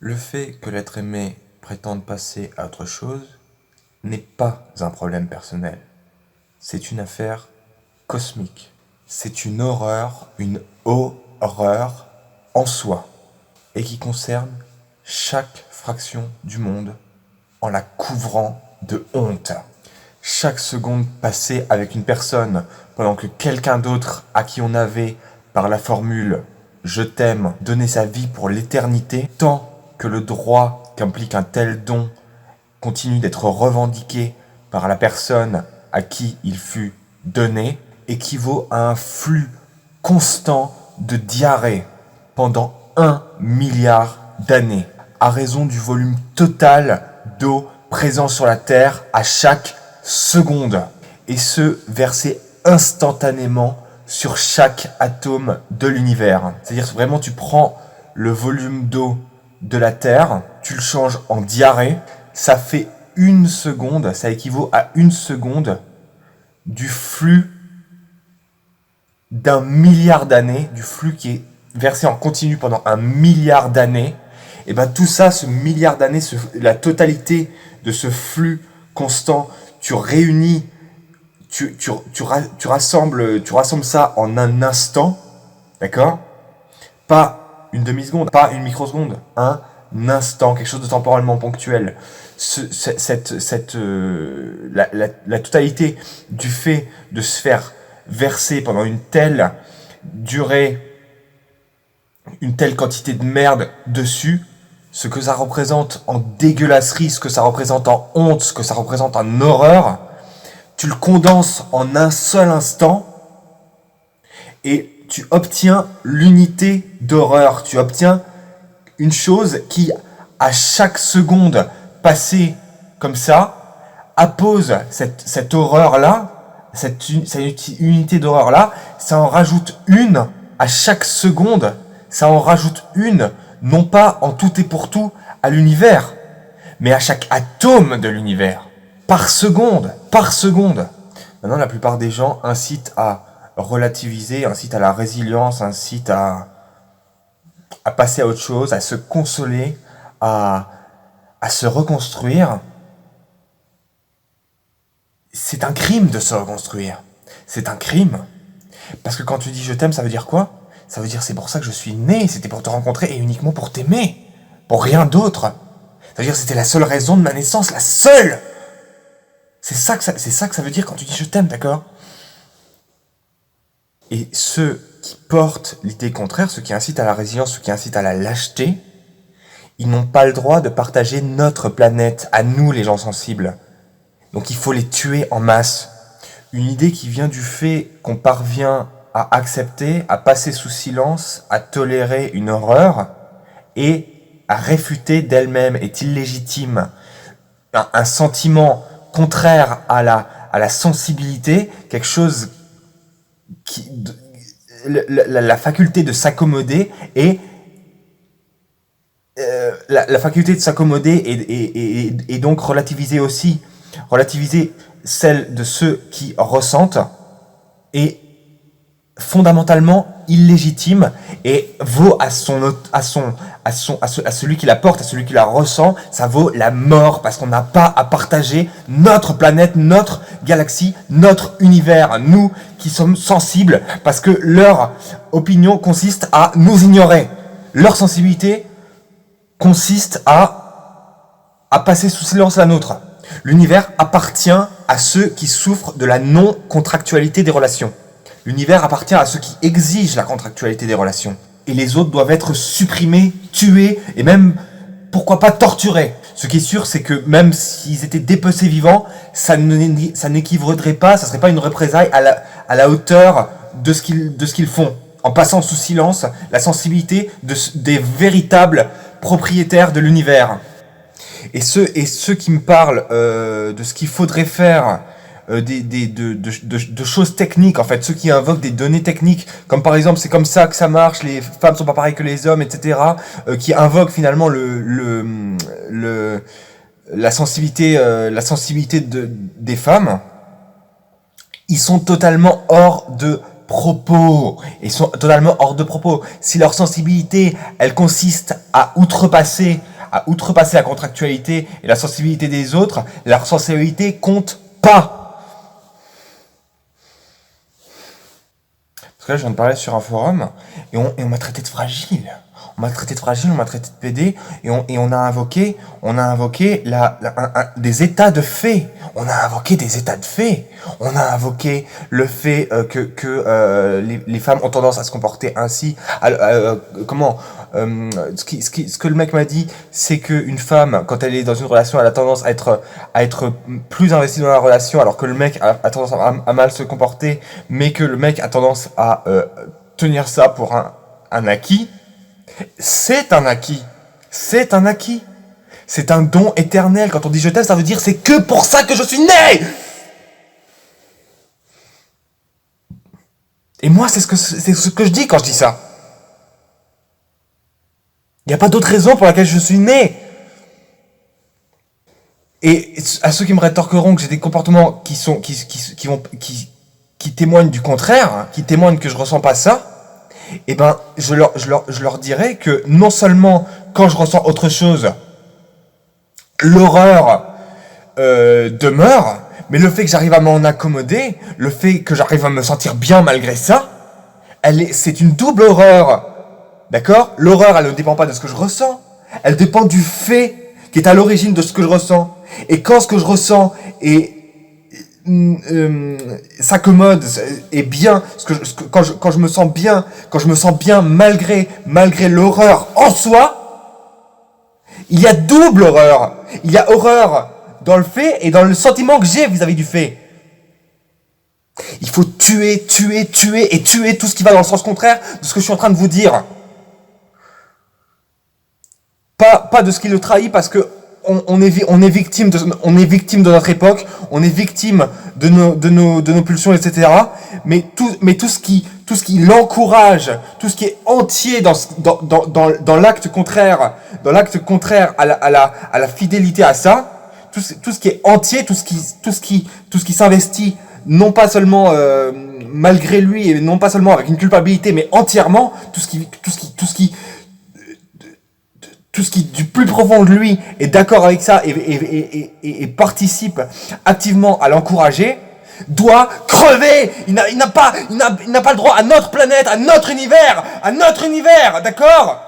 Le fait que l'être aimé prétende passer à autre chose n'est pas un problème personnel. C'est une affaire cosmique. C'est une horreur en soi, et qui concerne chaque fraction du monde en la couvrant de honte. Chaque seconde passée avec une personne pendant que quelqu'un d'autre à qui on avait, par la formule je t'aime, donné sa vie pour l'éternité, tant que le droit qu'implique un tel don continue d'être revendiqué par la personne à qui il fut donné, équivaut à un flux constant de diarrhée pendant 1 milliard d'années, à raison du volume total d'eau présent sur la Terre à chaque seconde, et ce versé instantanément sur chaque atome de l'univers. C'est-à-dire vraiment tu prends le volume d'eau de la Terre, tu le changes en diarrhée, ça fait 1 seconde, ça équivaut à 1 seconde du flux d'1 milliard d'années, du flux qui est versé en continu pendant 1 milliard d'années. Et bien tout ça, ce milliard d'années, la totalité de ce flux constant, tu réunis, tu rassembles ça en un instant, d'accord? Pas une demi-seconde, pas une microseconde, un instant, quelque chose de temporellement ponctuel. La totalité du fait de se faire verser pendant une telle durée, une telle quantité de merde dessus, ce que ça représente en dégueulasserie, ce que ça représente en honte, ce que ça représente en horreur, tu le condenses en un seul instant et tu obtiens l'unité d'horreur. Tu obtiens une chose qui, à chaque seconde passée comme ça, appose cette horreur-là, cette unité d'horreur-là, ça en rajoute une à chaque seconde, ça en rajoute une, non pas en tout et pour tout à l'univers, mais à chaque atome de l'univers, par seconde, par seconde. Maintenant, la plupart des gens incitent à relativiser, incitent à la résilience, incitent à passer à autre chose, à se consoler, à se reconstruire. C'est un crime de se reconstruire. C'est un crime. Parce que quand tu dis je t'aime, ça veut dire quoi? Ça veut dire c'est pour ça que je suis né, c'était pour te rencontrer et uniquement pour t'aimer. Pour rien d'autre. Ça veut dire c'était la seule raison de ma naissance, la seule. C'est ça que ça veut dire quand tu dis je t'aime, d'accord? Et ceux qui portent l'idée contraire, ceux qui incitent à la résilience, ceux qui incitent à la lâcheté, ils n'ont pas le droit de partager notre planète, à nous les gens sensibles. Donc il faut les tuer en masse. Une idée qui vient du fait qu'on parvient à accepter, à passer sous silence, à tolérer une horreur et à réfuter d'elle-même est illégitime. Un sentiment contraire à la sensibilité, quelque chose qui, la faculté de s'accommoder et la faculté de s'accommoder et donc relativiser celle de ceux qui ressentent est fondamentalement illégitime et vaut à celui qui la porte, à celui qui la ressent, ça vaut la mort parce qu'on n'a pas à partager notre planète, notre galaxie, notre univers, nous qui sommes sensibles, parce que leur opinion consiste à nous ignorer. Leur sensibilité consiste à passer sous silence la nôtre. L'univers appartient à ceux qui souffrent de la non-contractualité des relations. L'univers appartient à ceux qui exigent la contractualité des relations. Et les autres doivent être supprimés, tués et même, pourquoi pas, torturés. Ce qui est sûr, c'est que même s'ils étaient dépecés vivants, ça n'équivaudrait pas, ça serait pas une représaille à la hauteur de ce qu'ils font. En passant sous silence la sensibilité des véritables propriétaires de l'univers. Et ceux qui me parlent de ce qu'il faudrait faire, de choses techniques, en fait, ceux qui invoquent des données techniques, comme par exemple c'est comme ça que ça marche, les femmes sont pas pareilles que les hommes, etc., qui invoquent finalement la sensibilité des femmes, ils sont totalement hors de propos. Ils sont totalement hors de propos. Si leur sensibilité, elle consiste à outrepasser la contractualité et la sensibilité des autres, leur sensibilité compte pas. Parce que là, je viens de parler sur un forum et on m'a traité de fragile. On m'a traité de fragile, on m'a traité de pédé et on a invoqué des états de fait. On a invoqué des états de fait. On a invoqué le fait que les femmes ont tendance à se comporter ainsi. Ce que le mec m'a dit, c'est qu'une femme, quand elle est dans une relation, elle a tendance à être plus investie dans la relation, alors que le mec a tendance à mal se comporter, mais que le mec a tendance à tenir ça pour un acquis. C'est un acquis. C'est un acquis. C'est un don éternel. Quand on dit je t'aime, ça veut dire c'est que pour ça que je suis né. Et moi, c'est ce que je dis quand je dis ça. Il n'y a pas d'autre raison pour laquelle je suis né. Et à ceux qui me rétorqueront que j'ai des comportements qui témoignent du contraire, hein, qui témoignent que je ressens pas ça, eh ben, je leur dirais que non seulement quand je ressens autre chose, l'horreur demeure, mais le fait que j'arrive à m'en accommoder, le fait que j'arrive à me sentir bien malgré ça, c'est une double horreur. D'accord ? L'horreur, elle ne dépend pas de ce que je ressens, elle dépend du fait qui est à l'origine de ce que je ressens. Et quand ce que je ressens s'accommode et bien, quand je me sens bien malgré l'horreur en soi, il y a double horreur. Il y a horreur dans le fait et dans le sentiment que j'ai vis-à-vis du fait. Il faut tuer tout ce qui va dans le sens contraire de ce que je suis en train de vous dire. Pas de ce qui le trahit, parce que on est victime de notre époque, on est victime de nos pulsions, etc. Mais tout ce qui l'encourage, tout ce qui est entier dans l'acte contraire, à la fidélité à ça, tout ce qui est entier, tout ce qui s'investit, non pas seulement malgré lui et non pas seulement avec une culpabilité, mais entièrement, tout ce qui du plus profond de lui est d'accord avec ça et participe activement à l'encourager, doit crever. Il n'a pas le droit à notre planète, à notre univers, d'accord ?